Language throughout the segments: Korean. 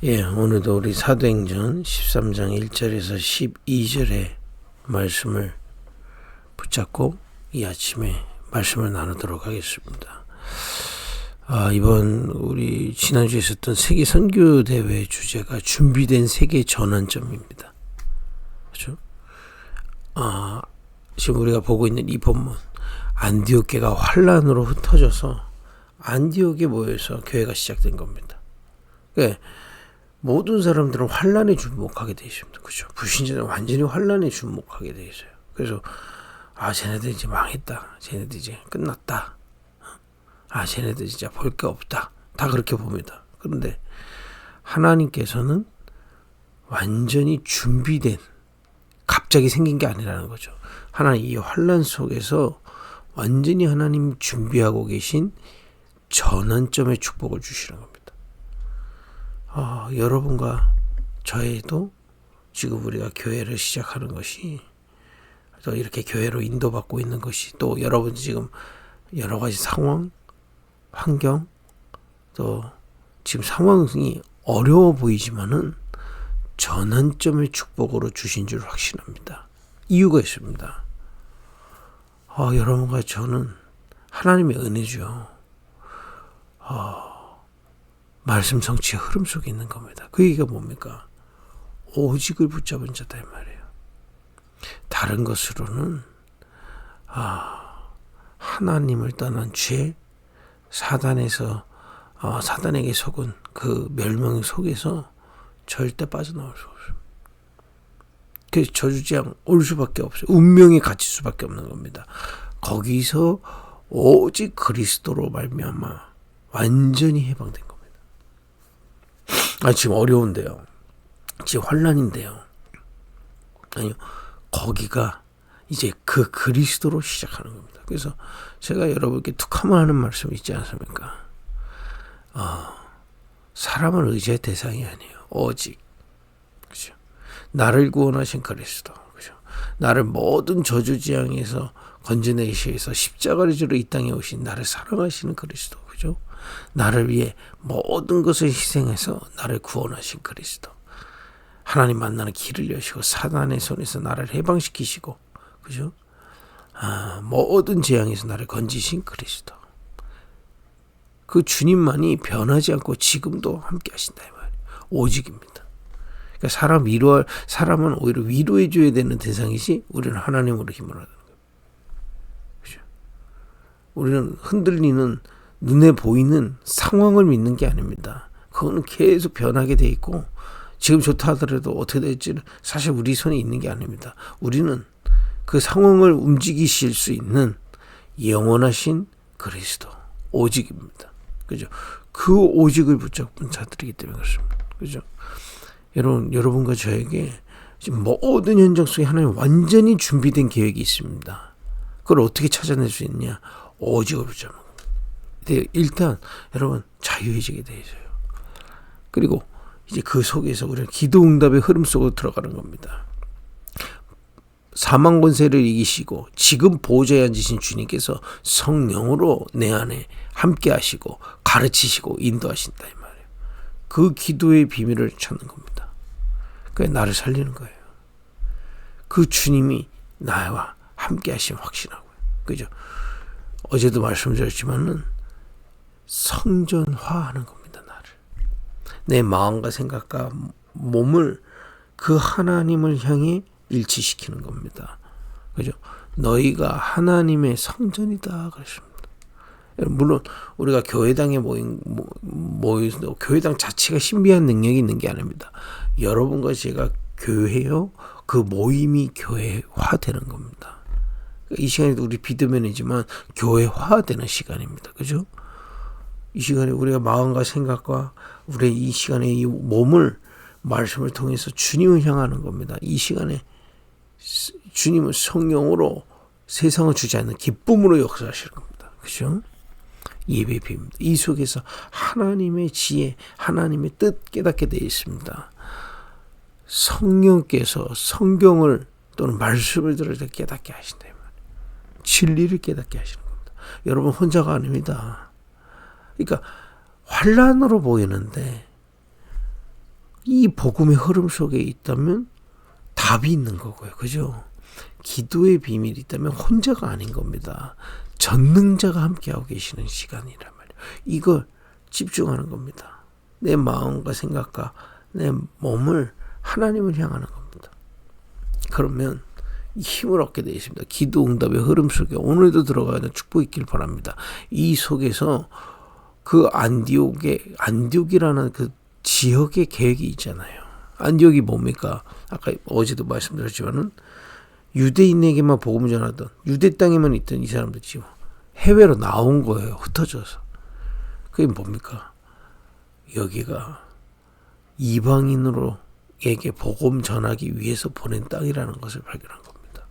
예, 오늘도 우리 사도행전 13장 1절에서 12절의 말씀을 붙잡고 이 아침에 말씀을 나누도록 하겠습니다. 이번 우리 지난주에 있었던 세계 선교 대회 주제가 준비된 세계 전환점입니다. 그렇죠? 지금 우리가 보고 있는 이 본문, 안디옥계가 환란으로 흩어져서 안디옥에 모여서 교회가 시작된 겁니다. 그러니까 모든 사람들은 환란에 주목하게 되어 있습니다. 그렇죠? 불신자들은 완전히 환란에 주목하게 되어 있어요. 그래서 쟤네들 이제 망했다. 쟤네들 이제 끝났다. 쟤네들 진짜 볼 게 없다. 다 그렇게 봅니다. 그런데 하나님께서는 완전히 준비된, 갑자기 생긴 게 아니라는 거죠. 하나님 이 환란 속에서 완전히 하나님이 준비하고 계신 전환점의 축복을 주시는 겁니다. 여러분과 저에도 지금 우리가 교회를 시작하는 것이, 또 이렇게 교회로 인도받고 있는 것이, 또 여러분 지금 여러 가지 상황, 환경, 또 지금 상황이 어려워 보이지만은 전환점의 축복으로 주신 줄 확신합니다. 이유가 있습니다. 여러분과 저는 하나님의 은혜죠. 말씀 성취의 흐름 속에 있는 겁니다. 그 얘기가 뭡니까? 오직을 붙잡은 자다 이 말이에요. 다른 것으로는 하나님을 떠난 죄, 사단에게 속은 그 멸망 속에서 절대 빠져나올 수 없습니다. 그래서 저주지향 올 수밖에 없어요. 운명에 갇힐 수밖에 없는 겁니다. 거기서 오직 그리스도로 말미암아 완전히 해방된 겁니다. 지금 어려운데요. 지금 환란인데요. 아니요. 거기가 이제 그 그리스도로 시작하는 겁니다. 그래서 제가 여러분께 툭하면 하는 말씀이 있지 않습니까? 사람을 의지할 대상이 아니에요. 오직. 그죠? 나를 구원하신 그리스도. 그죠? 나를 모든 저주지향에서 건져내기 위해서 십자가를 지러 이 땅에 오신 나를 사랑하시는 그리스도. 그죠? 나를 위해 모든 것을 희생해서 나를 구원하신 그리스도. 하나님 만나는 길을 여시고 사단의 손에서 나를 해방시키시고, 그죠? 모든 재앙에서 나를 건지신 그리스도. 그 주님만이 변하지 않고 지금도 함께 하신다 이 말이에요. 오직입니다. 그러니까 사람은 오히려 위로해줘야 되는 대상이지, 우리는 하나님으로 힘을 얻는 거예요. 그죠? 우리는 흔들리는, 눈에 보이는 상황을 믿는 게 아닙니다. 그거는 계속 변하게 돼 있고, 지금 좋다 하더라도 어떻게 될지는 사실 우리 손에 있는 게 아닙니다. 우리는 그 상황을 움직이실 수 있는 영원하신 그리스도, 오직입니다. 그죠? 그 오직을 붙잡은 자들이기 때문에 그렇습니다. 그죠? 여러분과 저에게 지금 모든 현장 속에 하나님 완전히 준비된 계획이 있습니다. 그걸 어떻게 찾아낼 수 있냐? 오직을 붙잡는 겁니다. 일단 여러분 자유해지게 되어 있어요. 그리고 이제 그 속에서 우리는 기도응답의 흐름 속으로 들어가는 겁니다. 사망 권세를 이기시고 지금 보좌에 앉으신 주님께서 성령으로 내 안에 함께 하시고 가르치시고 인도하신다 이 말이에요. 그 기도의 비밀을 찾는 겁니다. 그게 나를 살리는 거예요. 그 주님이 나와 함께 하시면 확신하고요. 그죠? 어제도 말씀드렸지만은 성전화하는 겁니다. 나를. 내 마음과 생각과 몸을 그 하나님을 향해 일치시키는 겁니다. 그죠? 너희가 하나님의 성전이다 그랬습니다. 물론 우리가 교회당에 모여서 교회당 자체가 신비한 능력이 있는 게 아닙니다. 여러분과 제가 교회요, 그 모임이 교회화되는 겁니다. 이 시간에도 우리 비대면이지만 교회화되는 시간입니다. 그죠? 이 시간에 우리가 마음과 생각과 우리의 이 시간에 이 몸을 말씀을 통해서 주님을 향하는 겁니다. 이 시간에 주님은 성령으로 세상을 주지 않는 기쁨으로 역사하시는 겁니다. 그죠? 예배의 비밀입니다. 이 속에서 하나님의 지혜, 하나님의 뜻 깨닫게 되어 있습니다. 성령께서 성경을 또는 말씀을 들을 때 깨닫게 하신다. 진리를 깨닫게 하시는 겁니다. 여러분 혼자가 아닙니다. 그러니까 환란으로 보이는데 이 복음의 흐름 속에 있다면 답이 있는 거고요. 그죠? 기도의 비밀이 있다면 혼자가 아닌 겁니다. 전능자가 함께하고 계시는 시간이란 말이에요. 이걸 집중하는 겁니다. 내 마음과 생각과 내 몸을 하나님을 향하는 겁니다. 그러면 힘을 얻게 되어 있습니다. 기도 응답의 흐름 속에 오늘도 들어가는 축복이 있길 바랍니다. 이 속에서 그 안디옥이라는 그 지역의 계획이 있잖아요. 안디옥이 뭡니까? 아까 어제도 말씀드렸지만은 유대인에게만 복음을 전하던, 유대 땅에만 있던 이 사람들 지금 해외로 나온 거예요. 흩어져서. 그게 뭡니까? 여기가 이방인으로에게 복음 전하기 위해서 보낸 땅이라는 것을 발견한 겁니다.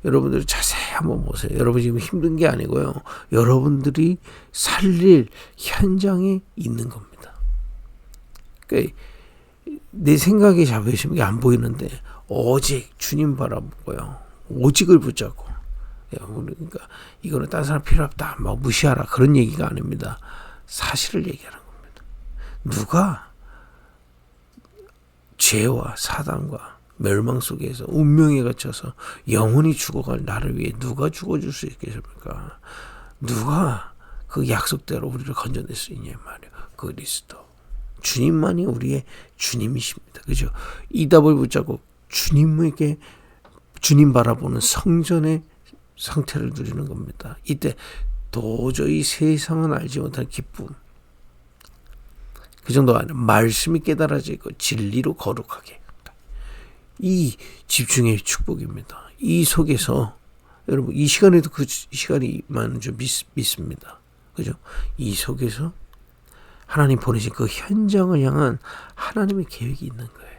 여러분들이 자세히 한번 보세요. 여러분 지금 힘든 게 아니고요. 여러분들이 살릴 현장에 있는 겁니다. 그러니까 내 생각에 잡으시는 게 안 보이는데 오직 주님 바라보고요. 오직을 붙잡고. 그러니까 이거는 다른 사람 필요 없다. 막 무시하라. 그런 얘기가 아닙니다. 사실을 얘기하는 겁니다. 누가 죄와 사단과 멸망 속에서 운명에 갇혀서 영원히 죽어갈 나를 위해 누가 죽어줄 수 있겠습니까? 누가 그 약속대로 우리를 건져낼 수 있냐 말이에요. 그리스도. 주님만이 우리의 주님이십니다. 그죠? 이 답을 붙잡고 주님에게 주님 바라보는 성전의 상태를 누리는 겁니다. 이때 도저히 세상은 알지 못할 기쁨. 그 정도가 아니라 말씀이 깨달아지고 진리로 거룩하게. 이 집중의 축복입니다. 이 속에서 여러분 이 시간에도 그 시간이만 좀 믿습니다. 그죠? 이 속에서 하나님 보내신 그 현장을 향한 하나님의 계획이 있는 거예요.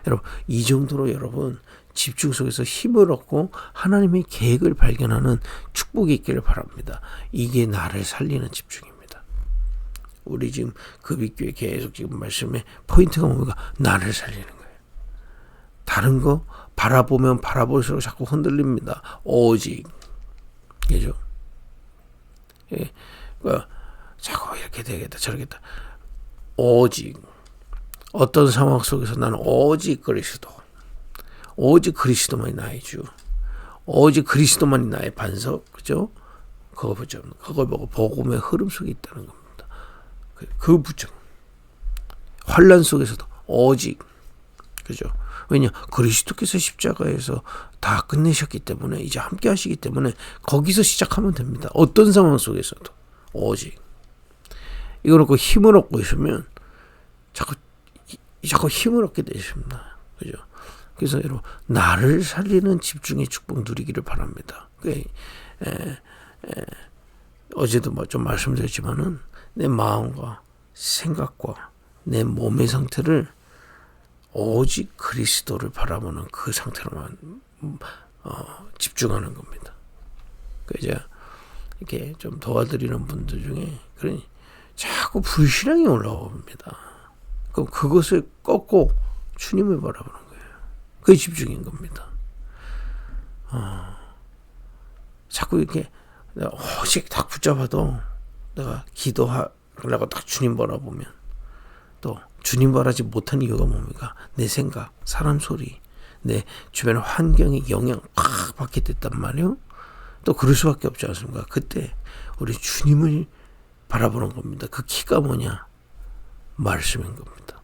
여러분 이 정도로 여러분 집중 속에서 힘을 얻고 하나님의 계획을 발견하는 축복이 있기를 바랍니다. 이게 나를 살리는 집중입니다. 우리 지금 급입교회 계속 지금 말씀에 포인트가 뭡니까? 나를 살리는 거예요. 다른 거 바라보면 바라볼수록 자꾸 흔들립니다. 오직 그죠? 예, 그러니까 자꾸 이렇게 되겠다 저러겠다. 오직 어떤 상황 속에서 나는 오직 그리스도만이 나의 주, 오직 그리스도만이 나의 반석, 그죠? 그거 보죠. 그걸 보고 복음의 흐름 속에 있다는 겁니다. 그 부정 환란 속에서도 오직, 그죠? 왜냐 그리스도께서 십자가에서 다 끝내셨기 때문에 이제 함께 하시기 때문에 거기서 시작하면 됩니다. 어떤 상황 속에서도 오직. 이거 놓고 힘을 얻고 있으면 자꾸 힘을 얻게 되십니다. 그죠? 그래서 여러분 나를 살리는 집중의 축복 누리기를 바랍니다. 어제도 좀 말씀드렸지만은 내 마음과 생각과 내 몸의 상태를 오직 그리스도를 바라보는 그 상태로만 집중하는 겁니다. 이제 이렇게 좀 도와드리는 분들 중에 그러니 자꾸 불신앙이 올라옵니다. 그럼 그것을 꺾고 주님을 바라보는 거예요. 그게 집중인 겁니다. 자꾸 이렇게 오직 딱 붙잡아도 내가 기도하려고 딱 주님 바라보면 또 주님 바라지 못한 이유가 뭡니까? 내 생각, 사람 소리, 내 주변 환경에 영향 팍 받게 됐단 말이에요. 또 그럴 수밖에 없지 않습니까? 그때 우리 주님을 바라보는 겁니다. 그 키가 뭐냐? 말씀인 겁니다.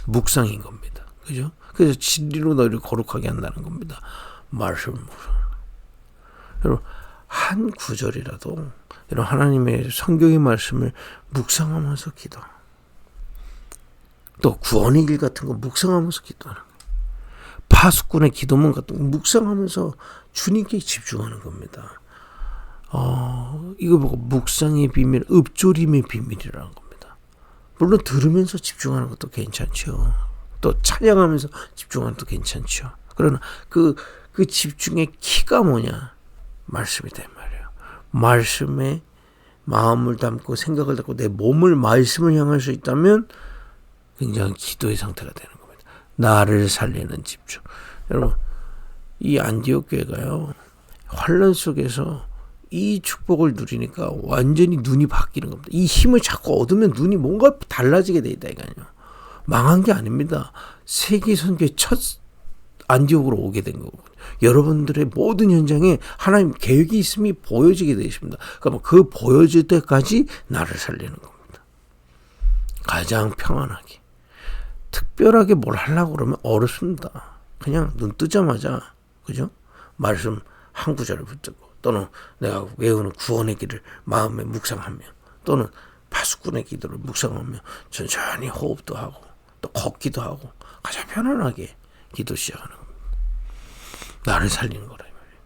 묵상인 겁니다. 그죠? 그래서 진리로 너희를 거룩하게 한다는 겁니다. 말씀. 여러분 한 구절이라도 이런 하나님의 성경의 말씀을 묵상하면서 기도. 또 구원의 길 같은 거 묵상하면서 기도하는 거예요. 파수꾼의 기도문 같은 거 묵상하면서 주님께 집중하는 겁니다. 이거 보고 묵상의 비밀, 읊조림의 비밀이라는 겁니다. 물론 들으면서 집중하는 것도 괜찮죠. 또 찬양하면서 집중하는 것도 괜찮죠. 그러나 그 집중의 키가 뭐냐? 말씀이 된 말이에요. 말씀에 마음을 담고 생각을 담고 내 몸을 말씀을 향할 수 있다면 굉장히 기도의 상태가 되는 겁니다. 나를 살리는 집중. 여러분 이 안디옥 교회가요 환란 속에서 이 축복을 누리니까 완전히 눈이 바뀌는 겁니다. 이 힘을 자꾸 얻으면 눈이 뭔가 달라지게 돼 있다니까요. 망한 게 아닙니다. 세계 선교의 첫 안디옥으로 오게 된 거거든요. 여러분들의 모든 현장에 하나님 계획이 있음이 보여지게 되어 있습니다. 그러면 그 보여질 때까지 나를 살리는 겁니다. 가장 평안하게. 특별하게 뭘 하려고 그러면 어렵습니다. 그냥 눈 뜨자마자, 그죠? 말씀 한 구절을 붙들고, 또는 내가 외우는 구원의 길을 마음에 묵상하며, 또는 파수꾼의 기도를 묵상하며 천천히 호흡도 하고 또 걷기도 하고 가장 편안하게 기도 시작하는 겁니다. 나를 살리는 거라 이 말이에요.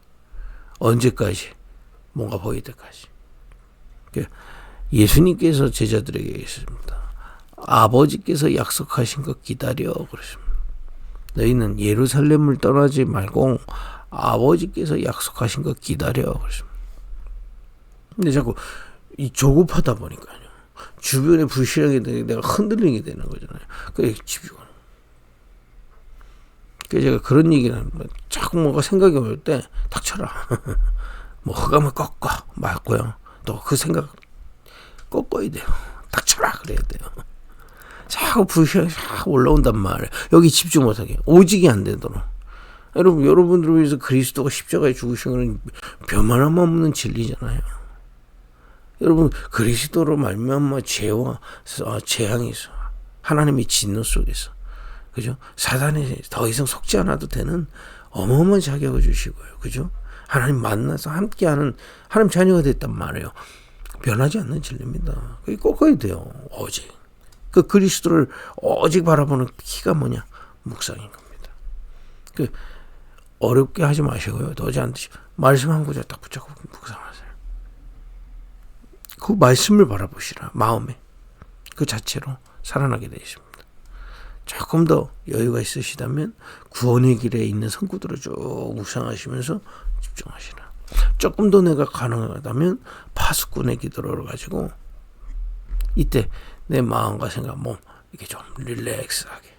언제까지? 뭔가 보일 때까지. 예수님께서 제자들에게 했습니다. 아버지께서 약속하신 것 기다려 그랬습니다. 너희는 예루살렘을 떠나지 말고 아버지께서 약속하신 것 기다려 그랬습니다. 근데 자꾸 이 조급하다 보니까요. 주변에 불신하게 되게 내가 흔들리게 되는 거잖아요. 그게 집중하는. 그래서 제가 그런 얘기를 하는 거예요. 자꾸 뭔가 생각이 올 때 닥쳐라. 뭐 흑암을 꺾어 맞고요. 또 그 생각 꺾어야 돼요. 닥쳐라 그래야 돼요. 자꾸 불신하게 자꾸 올라온단 말이에요. 여기 집중 못하게. 오직이 안 되도록. 여러분들을 위해서 그리스도가 십자가에 죽으신 것은 변함 없는 진리잖아요. 여러분 그리스도로 말미암아 죄와 재앙에서 하나님의 진노 속에서, 그죠? 사단에 더 이상 속지 않아도 되는 어마어마한 자격을 주시고요, 그죠? 하나님 만나서 함께하는 하나님 자녀가 됐단 말이에요. 변하지 않는 진리입니다. 그게 꺾어야 돼요. 오직 그 그리스도를 오직 바라보는 키가 뭐냐? 묵상인 겁니다. 그 어렵게 하지 마시고요. 도저히 안 되시고 말씀 한 구절 딱 붙잡고 묵상하세요. 그 말씀을 바라보시라. 마음에 그 자체로 살아나게 되십니다. 조금 더 여유가 있으시다면 구원의 길에 있는 성구들을 쭉 묵상하시면서 집중하시라. 조금 더 내가 가능하다면 파수꾼의 기도를 가지고 이때 내 마음과 생각, 몸 이게 좀 릴렉스하게.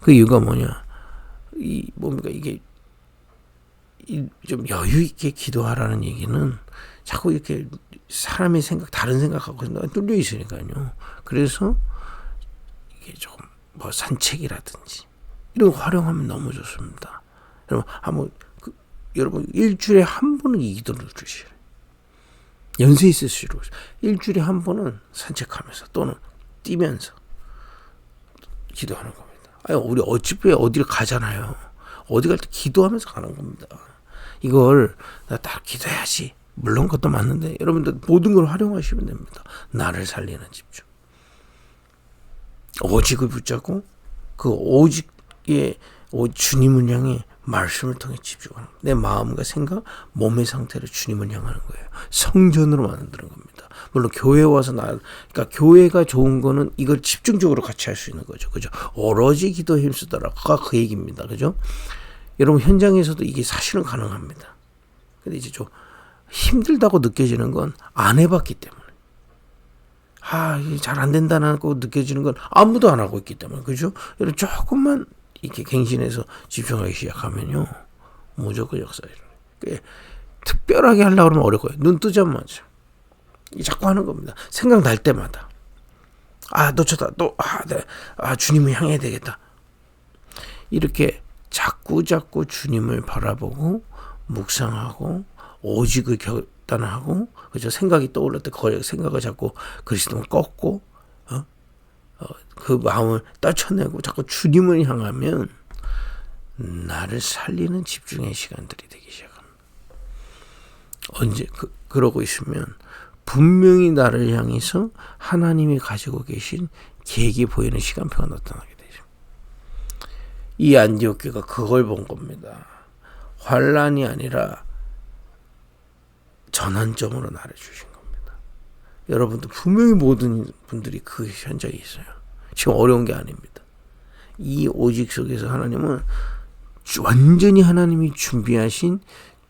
그 이유가 뭐냐? 뭡니까 이게 좀 여유 있게 기도하라는 얘기는 자꾸 이렇게 사람의 생각, 다른 생각하고 뚫려 있으니까요. 그래서 이게 조금 뭐 산책이라든지 이런 거 활용하면 너무 좋습니다. 여러분 한번 여러분 일주일에 한 번은 이 기도를 주시래. 연세 있으시고 일주일에 한 번은 산책하면서 또는 뛰면서 기도하는 겁니다. 아니 우리 어차피 어디를 가잖아요. 어디 갈 때 기도하면서 가는 겁니다. 이걸 나 딱 기도해야지. 물론 그것도 맞는데 여러분들 모든 걸 활용하시면 됩니다. 나를 살리는 집중. 오직을 붙잡고 그 오직의 주님을 향해 말씀을 통해 집중하는 거예요. 내 마음과 생각, 몸의 상태를 주님을 향하는 거예요. 성전으로 만드는 겁니다. 물론 교회 와서 그러니까 교회가 좋은 거는 이걸 집중적으로 같이 할 수 있는 거죠. 그죠? 오로지 기도에 힘쓰더라가 그 얘기입니다. 그죠? 여러분 현장에서도 이게 사실은 가능합니다. 근데 이제 좀 힘들다고 느껴지는 건 안 해봤기 때문에. 이게 잘 안 된다고 느껴지는 건 아무도 안 하고 있기 때문에. 그죠? 여러분 조금만 이렇게 갱신해서 집중하기 시작하면요. 무조건 역사에 일어나요. 특별하게 하려고 그러면 어려워요. 눈 뜨자마자. 자꾸 하는 겁니다. 생각날 때마다. 놓쳤다. 주님을 향해야 되겠다. 이렇게 자꾸 주님을 바라보고 묵상하고 오직을 결단하고, 그죠? 생각이 떠올릴 때 그 생각을 자꾸 그리스도를 꺾고 그 마음을 떨쳐내고 자꾸 주님을 향하면 나를 살리는 집중의 시간들이 되기 시작합니다. 언제 그러고 있으면 분명히 나를 향해서 하나님이 가지고 계신 계획이 보이는 시간표가 나타나게 되죠. 이 안디옥 교회가 그걸 본 겁니다. 환란이 아니라 전환점으로 나를 주신 겁니다. 여러분도 분명히 모든 분들이 그 현장에 있어요. 지금 어려운 게 아닙니다. 이 오직 속에서 하나님은 완전히 하나님이 준비하신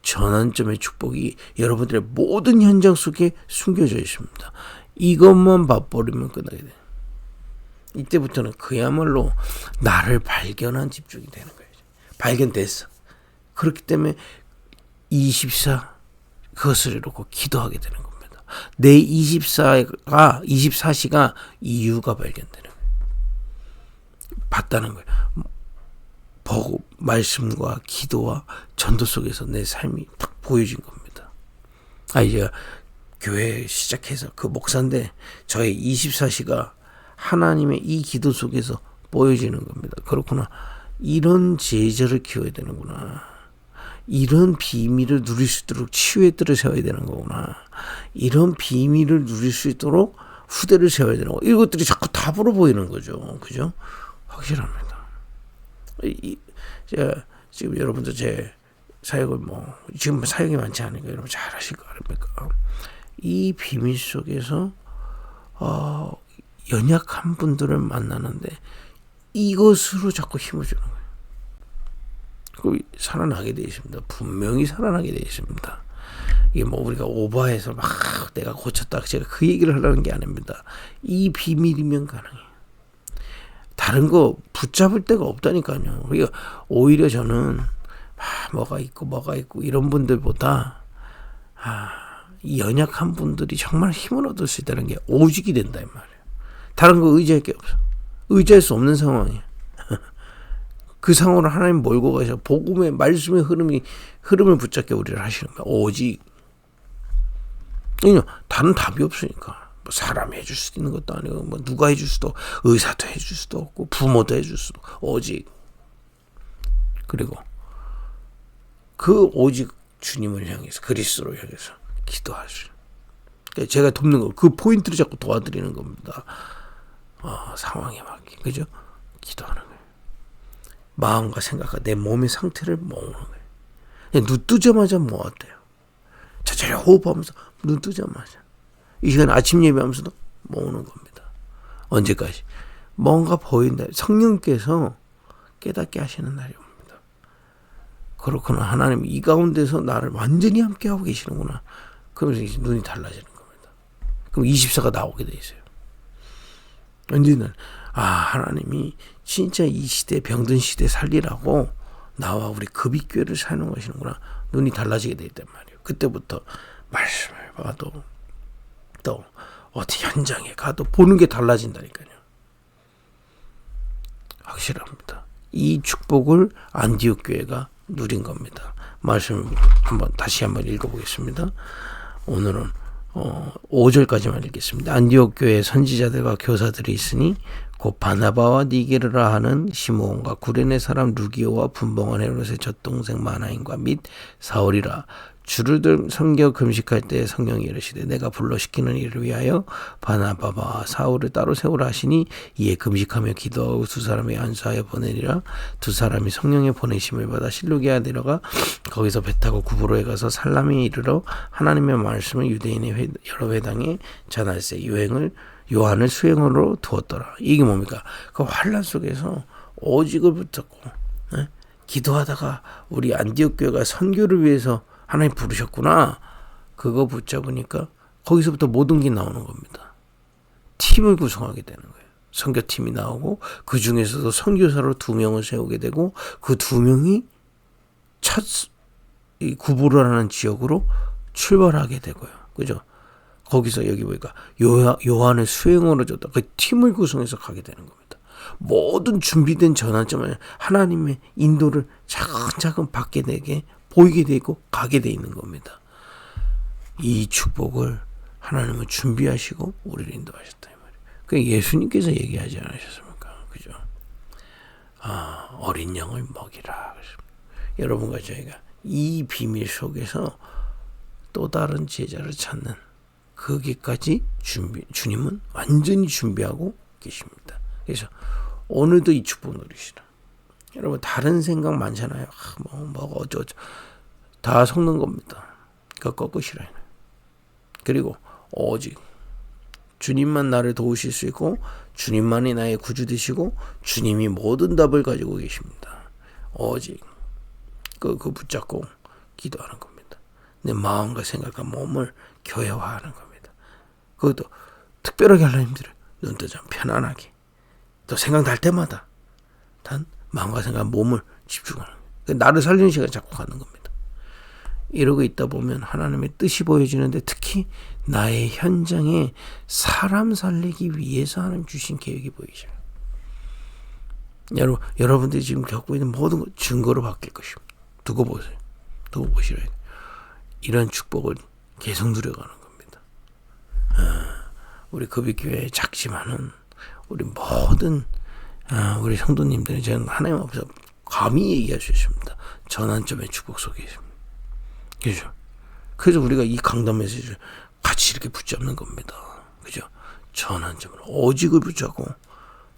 전환점의 축복이 여러분들의 모든 현장 속에 숨겨져 있습니다. 이것만 봐버리면 끝나게 돼요. 이때부터는 그야말로 나를 발견한 집중이 되는 거예요. 발견됐어. 그렇기 때문에 24 그것을 이루고 기도하게 되는 겁니다. 내 24시가 이유가 발견되는 거예요. 봤다는 거예요. 보고 말씀과 기도와 전도 속에서 내 삶이 딱 보여진 겁니다. 이제 교회 시작해서 그 목사인데 저의 24시가 하나님의 이 기도 속에서 보여지는 겁니다. 그렇구나. 이런 제자를 키워야 되는구나. 이런 비밀을 누릴 수 있도록 치유의 뜰을 세워야 되는 거구나. 이런 비밀을 누릴 수 있도록 후대를 세워야 되는 거. 이것들이 자꾸 답으로 보이는 거죠. 그죠? 확실합니다. 지금 여러분들 제 사역을 지금 사역이 많지 않으니까 여러분 잘 아실 거 아닙니까? 이 비밀 속에서 연약한 분들을 만나는데 이것으로 자꾸 힘을 주는 거예요. 그 살아나게 되어 있습니다. 분명히 살아나게 되어 있습니다. 이게 우리가 오버해서 막 내가 고쳤다 제가 그 얘기를 하려는 게 아닙니다. 이 비밀이면 가능해요. 다른 거 붙잡을 데가 없다니까요. 그러니까 오히려 저는 뭐가 있고 이런 분들보다 이 연약한 분들이 정말 힘을 얻을 수 있다는 게 오직이 된다 이 말이에요. 다른 거 의지할 게 없어. 의지할 수 없는 상황이에요. 그 상황을 하나님 몰고 가셔 복음의 말씀의 흐름을 붙잡게 우리를 하시는 거야. 오직 다른 답이 없으니까. 사람이 해줄 수 있는 것도 아니고 누가 해줄 수도 의사도 해줄 수도 없고 부모도 해줄 수도 오직 그리고 그 오직 주님을 향해서 그리스도를 향해서 기도하시죠. 그러니까 제가 돕는 거 그 포인트를 자꾸 도와드리는 겁니다. 상황에 맞게 그죠? 기도하는 거예요. 마음과 생각과 내 몸의 상태를 모으는 거예요. 그냥 눈 뜨자마자 모았대요. 천천히 호흡하면서 눈 뜨자마자 이 시간 아침 예배하면서도 모으는 겁니다. 언제까지? 뭔가 보인다. 성령께서 깨닫게 하시는 날이 옵니다. 그렇구나. 하나님 이 가운데서 나를 완전히 함께하고 계시는구나. 그러면서 눈이 달라지는 겁니다. 그럼 24가 나오게 돼 있어요. 언제는 하나님이 진짜 이 시대 병든 시대 살리라고 나와 우리 급입교회를 사용하시는구나. 눈이 달라지게 돼 있단 말이에요. 그때부터 말씀을 봐도 또 어디 현장에 가도 보는 게 달라진다니까요. 확실합니다. 이 축복을 안디옥 교회가 누린 겁니다. 말씀 다시 한번 읽어보겠습니다. 오늘은 5절까지만 읽겠습니다. 안디옥 교회에 선지자들과 교사들이 있으니 곧 바나바와 니게르라 하는 시므온과 구레네 사람 루기오와 분봉한 헤롯의 젖동생 마나인과 및 사울이라. 주를 들 섬겨 금식할 때 성령이 이르시되 내가 불러 시키는 이를 위하여 바나바와 사울을 따로 세우라 하시니 이에 금식하며 기도하고 두 사람이 안수하여 보내리라. 두 사람이 성령의 보내심을 받아 실루기아 내려가 거기서 배 타고 구브로에 가서 살람에 이르러 하나님의 말씀을 유대인의 여러 회당에 전할세 요한을 수행으로 두었더라. 이게 뭡니까? 그 환란 속에서 오직을 붙잡고 기도하다가 우리 안디옥 교회가 선교를 위해서 하나님 부르셨구나. 그거 붙잡으니까 거기서부터 모든 게 나오는 겁니다. 팀을 구성하게 되는 거예요. 선교팀이 나오고 그 중에서도 선교사로 2명을 세우게 되고 그 2명이 첫 구브로라는 지역으로 출발하게 되고요. 그죠? 거기서 여기 보니까 요한을 수행으로 줬다. 그 팀을 구성해서 가게 되는 겁니다. 모든 준비된 전환점을 하나님의 인도를 차근차근 받게 되게 보이게 돼 있고 가게 돼 있는 겁니다. 이 축복을 하나님은 준비하시고 우리를 인도하셨다 이 말이에요. 그 예수님께서 얘기하지 않으셨습니까? 그죠? 어린 양을 먹이라. 여러분과 저희가 이 비밀 속에서 또 다른 제자를 찾는 거기까지 주님은 완전히 준비하고 계십니다. 그래서 오늘도 이 축복 누리시라. 여러분 다른 생각 많잖아요. 뭐가 어쩌고 다 속는 겁니다. 그거 꺾으시라. 그리고 오직 주님만 나를 도우실 수 있고 주님만이 나의 구주 되시고 주님이 모든 답을 가지고 계십니다. 오직 그 붙잡고 기도하는 겁니다. 내 마음과 생각과 몸을 교회화하는 겁니다. 그것도 특별하게 하려 힘들어요. 눈 뜨자 편안하게 또 생각날 때마다 단 마음과 생각, 몸을 집중하는 거예요. 나를 살리는 시간에 자꾸 가는 겁니다. 이러고 있다 보면 하나님의 뜻이 보여지는데, 특히 나의 현장에 사람 살리기 위해서 하나님 주신 계획이 보이죠. 여러분들이 지금 겪고 있는 모든 것 증거로 바뀔 것입니다. 두고 보세요. 두고 보시라. 이런 축복을 계속 누려가는 겁니다. 우리 급이교회 작지만은 우리 모든 우리 성도님들이 저는 하나님 앞에서 감히 얘기할 수 있습니다. 전환점의 축복 속에 있습니다. 그죠? 그래서 우리가 이 강단 메시지를 같이 이렇게 붙잡는 겁니다. 그죠? 전환점을 오직을 붙잡고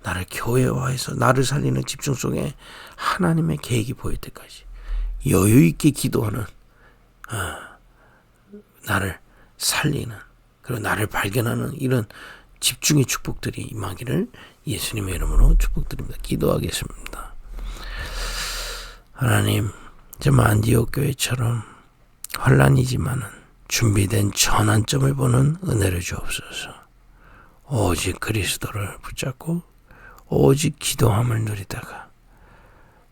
나를 교회화해서 나를 살리는 집중 속에 하나님의 계획이 보일 때까지 여유 있게 기도하는, 나를 살리는, 그리고 나를 발견하는 이런 집중의 축복들이 임하기를 예수님의 이름으로 축복드립니다. 기도하겠습니다. 하나님, 정말 안디옥 교회처럼 혼란이지만은 준비된 전환점을 보는 은혜를 주옵소서. 오직 그리스도를 붙잡고 오직 기도함을 누리다가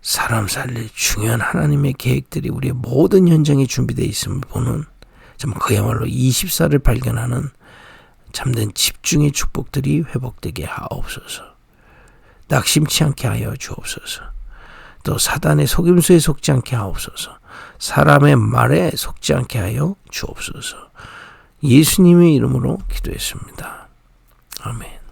사람 살릴 중요한 하나님의 계획들이 우리의 모든 현장에 준비되어 있음을 보는, 정말 그야말로 24를 발견하는 참된 집중의 축복들이 회복되게 하옵소서. 낙심치 않게 하여 주옵소서. 또 사단의 속임수에 속지 않게 하옵소서. 사람의 말에 속지 않게 하여 주옵소서. 예수님의 이름으로 기도했습니다. 아멘.